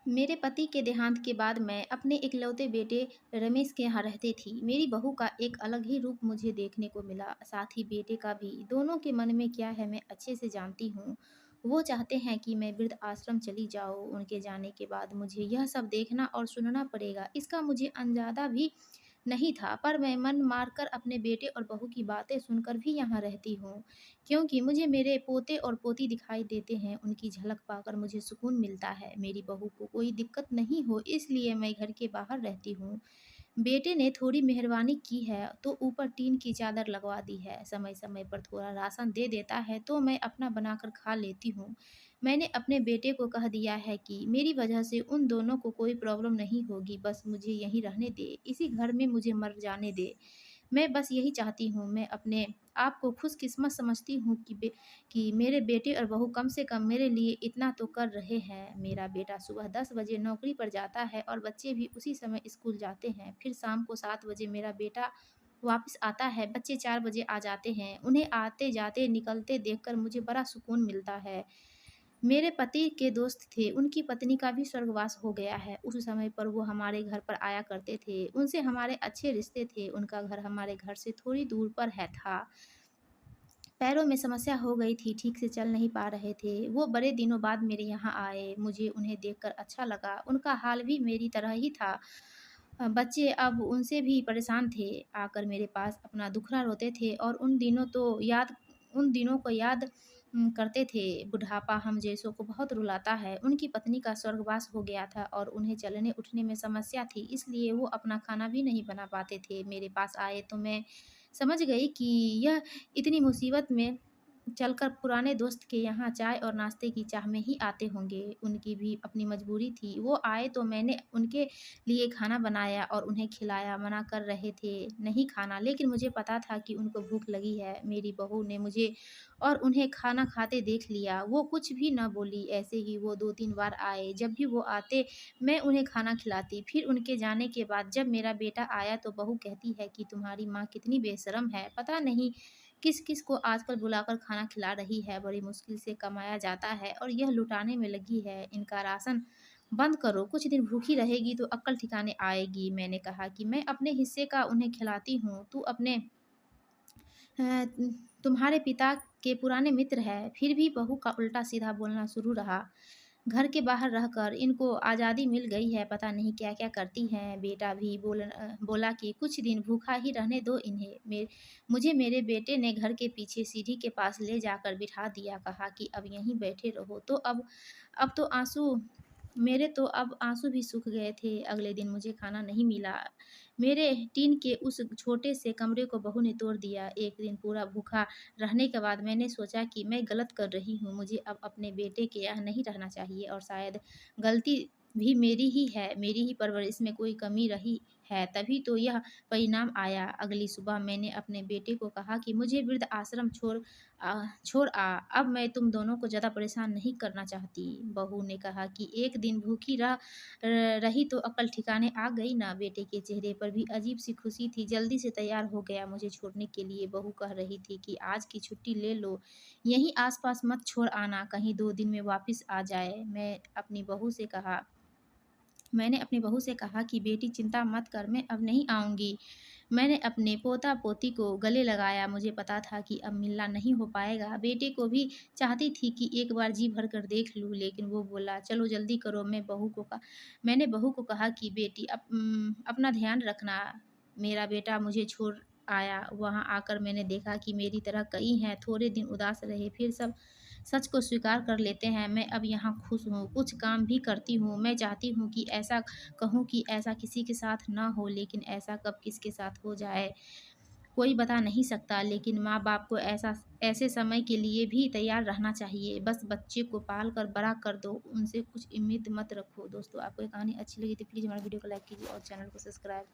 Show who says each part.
Speaker 1: मेरे पति के देहांत के बाद मैं अपने इकलौते बेटे रमेश के यहाँ रहती थी। मेरी बहू का एक अलग ही रूप मुझे देखने को मिला, साथ ही बेटे का भी। दोनों के मन में क्या है मैं अच्छे से जानती हूँ। वो चाहते हैं कि मैं वृद्ध आश्रम चली जाऊँ। उनके जाने के बाद मुझे यह सब देखना और सुनना पड़ेगा। इसका मुझे अंदाज़ा भी नहीं था, पर मैं मन मारकर अपने बेटे और बहू की बातें सुनकर भी यहाँ रहती हूँ, क्योंकि मुझे मेरे पोते और पोती दिखाई देते हैं। उनकी झलक पाकर मुझे सुकून मिलता है। मेरी बहू को कोई दिक्कत नहीं हो, इसलिए मैं घर के बाहर रहती हूँ। बेटे ने थोड़ी मेहरबानी की है तो ऊपर टीन की चादर लगवा दी है। समय समय पर थोड़ा राशन दे देता है तो मैं अपना बनाकर खा लेती हूँ। मैंने अपने बेटे को कह दिया है कि मेरी वजह से उन दोनों को कोई प्रॉब्लम नहीं होगी, बस मुझे यहीं रहने दे, इसी घर में मुझे मर जाने दे। मैं बस यही चाहती हूँ। मैं अपने आप को खुशकिस्मत समझती हूँ कि मेरे बेटे और बहू कम से कम मेरे लिए इतना तो कर रहे हैं। मेरा बेटा सुबह 10 बजे नौकरी पर जाता है और बच्चे भी उसी समय स्कूल जाते हैं। फिर शाम को 7 बजे मेरा बेटा वापस आता है। बच्चे 4 बजे आ जाते हैं। उन्हें आते-जाते, निकलते देखकर मुझे बड़ा सुकून मिलता है। मेरे पति के दोस्त थे, उनकी पत्नी का भी स्वर्गवास हो गया है। उस समय पर वो हमारे घर पर आया करते थे। उनसे हमारे अच्छे रिश्ते थे। उनका घर हमारे घर से थोड़ी दूर पर है था। पैरों में समस्या हो गई थी, ठीक से चल नहीं पा रहे थे। वो बड़े दिनों बाद मेरे यहाँ आए। मुझे उन्हें देखकर अच्छा लगा। उनका हाल भी मेरी तरह ही था। बच्चे अब उनसे भी परेशान थे। आकर मेरे पास अपना दुखड़ा रोते थे और उन दिनों को याद करते थे। बुढ़ापा हम जैसों को बहुत रुलाता है। उनकी पत्नी का स्वर्गवास हो गया था और उन्हें चलने-उठने में समस्या थी, इसलिए वो अपना खाना भी नहीं बना पाते थे। मेरे पास आए तो मैं समझ गई कि यह इतनी मुसीबत में चलकर पुराने दोस्त के यहाँ चाय और नाश्ते की चाह में ही आते होंगे। उनकी भी अपनी मजबूरी थी। वो आए तो मैंने उनके लिए खाना बनाया और उन्हें खिलाया। मना कर रहे थे नहीं खाना, लेकिन मुझे पता था कि उनको भूख लगी है। मेरी बहू ने मुझे और उन्हें खाना खाते देख लिया। वो कुछ भी न बोली। ऐसे ही वो 2-3 बार आए। जब भी वो आते मैं उन्हें खाना खिलाती। फिर उनके जाने के बाद जब मेरा बेटा आया तो बहू कहती है कि तुम्हारी माँ कितनी बेशर्म है। पता नहीं किस-किस को आजकल बुलाकर खाना खिला रही है। बड़ी मुश्किल से कमाया जाता है और यह लुटाने में लगी है। इनका राशन बंद करो, कुछ दिन भूखी रहेगी तो अक्ल ठिकाने आएगी। मैंने कहा कि मैं अपने हिस्से का उन्हें खिलाती हूँ, तू अपने अ, तुम्हारे पिता के पुराने मित्र है। फिर भी बहू का उल्टा-सीधा बोलना शुरू रहा। घर के बाहर रहकर इनको आज़ादी मिल गई है, पता नहीं क्या-क्या करती हैं। बेटा भी बोला कि कुछ दिन भूखा ही रहने दो इन्हें। मुझे मेरे बेटे ने घर के पीछे सीढ़ी के पास ले जाकर बिठा दिया, कहा कि अब यहीं बैठे रहो। अब तो अब आँसू भी सूख गए थे। अगले दिन मुझे खाना नहीं मिला। मेरे टीन के उस छोटे से कमरे को बहू ने तोड़ दिया। एक दिन पूरा भूखा रहने के बाद मैंने सोचा कि मैं गलत कर रही हूँ। मुझे अब अपने बेटे के यहाँ नहीं रहना चाहिए और शायद गलती भी मेरी ही है। मेरी ही परवरिश में कोई कमी रही है, तभी तो यह परिणाम आया। अगली सुबह मैंने अपने बेटे को कहा कि मुझे वृद्ध आश्रम छोड़ आ। अब मैं तुम दोनों को ज़्यादा परेशान नहीं करना चाहती। बहू ने कहा कि एक दिन भूखी रही तो अक्ल ठिकाने आ गई ना। बेटे के चेहरे पर भी अजीब सी खुशी थी। जल्दी से तैयार हो गया मुझे छोड़ने के लिए। बहू कह रही थी कि आज की छुट्टी ले लो, यहीं आस-पास मत छोड़ आना, कहीं 2 दिन में वापस आ जाए। मैंने अपनी बहू से कहा कि बेटी चिंता मत कर, मैं अब नहीं आऊँगी। मैंने अपने पोता-पोती को गले लगाया। मुझे पता था कि अब मिलना नहीं हो पाएगा। बेटे को भी चाहती थी कि एक बार जी भरकर देख लूँ, लेकिन वो बोला, "चलो जल्दी करो।" मैंने बहू को कहा कि बेटी अपना ध्यान रखना। मेरा बेटा मुझे छोड़ आया। वहाँ आकर मैंने देखा कि मेरी तरह कई हैं, थोड़े दिन उदास रहे, फिर सब सच को स्वीकार कर लेते हैं। मैं अब यहाँ खुश हूँ, कुछ काम भी करती हूँ। मैं चाहती हूँ कि ऐसा कहूँ कि ऐसा किसी के साथ ना हो, लेकिन ऐसा कब किसके साथ हो जाए, कोई बता नहीं सकता। लेकिन माँ-बाप को ऐसे समय के लिए भी तैयार रहना चाहिए। बस बच्चे को पाल कर बड़ा कर दो, उनसे कुछ उम्मीद मत रखो। दोस्तों, आपको ये कहानी अच्छी लगी तो प्लीज़ हमारे वीडियो को लाइक कीजिए और चैनल को सब्सक्राइब